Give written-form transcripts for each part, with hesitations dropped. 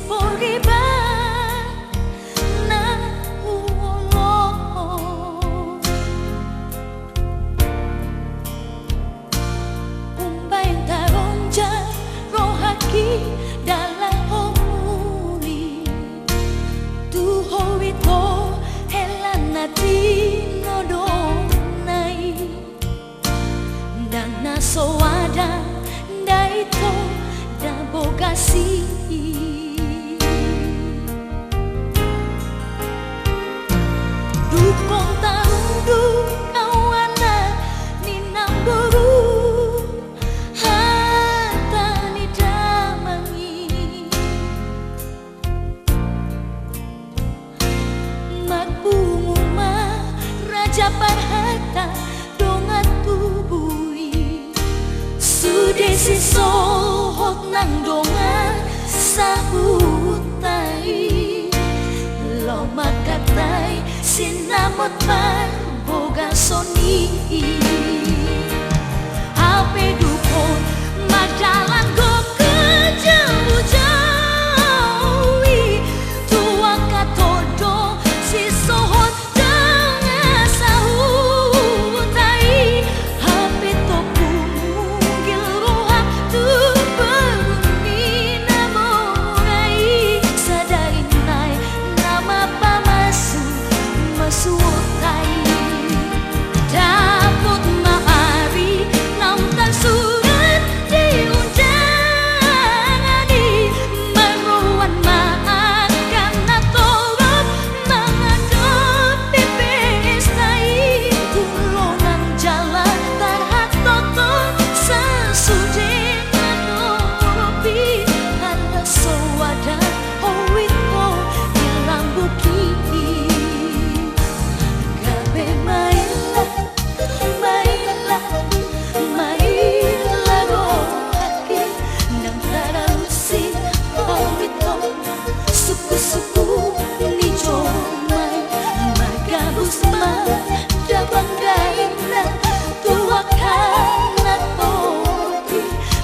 poriba na ulo umbayang taronja rohaki dalam homuli tuho ito helan natin nodonay dan nasowada daito dabogasi dukong taundu kawana ninang guru hata ni damangi magbunguma raja parhata dongat tubui sudesi sohot nang dongan sahutai lo makatai sinamot par boga soni ape dukon madalan go ke jauh-jauhi tua katodo si sohot dengan sahutai ape topu munggil rohak tu beruni namorai sadari nai nama pamasu masuotai dapat maari lautan surat diundangani meruan maafkan atolop menghadapi pestai tulonan jalan tarhat toto sesudih menoropi anda sewada howito dalam bukiti gabe mailah rohaki nang taralusi howito suku-suku ni jomai magabus dabang gaina tuakan atoti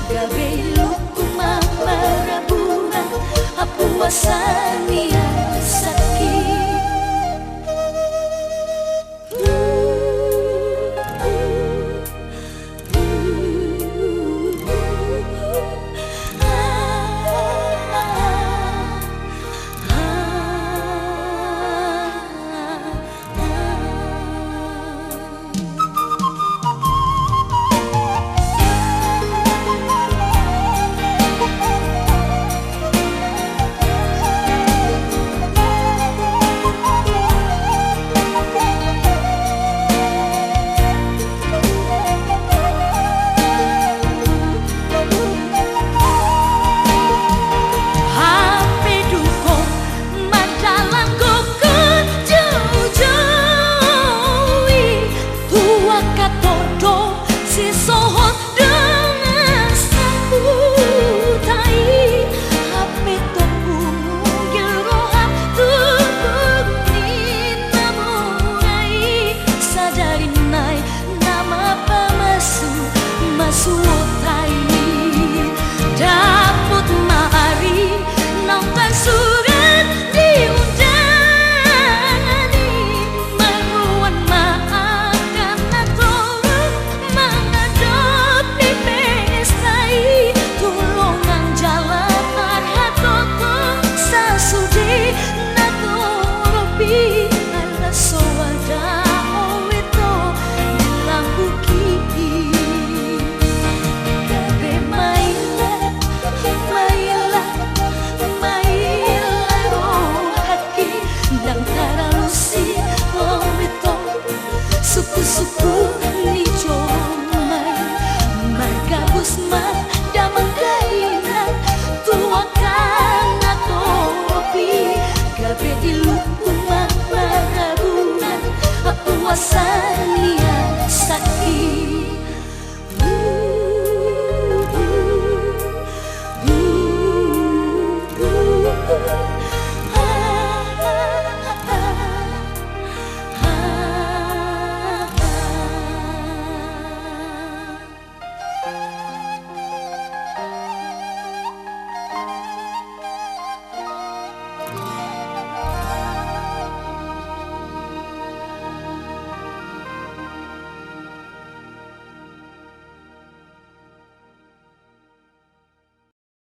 gabe luku mamarabuna apuasani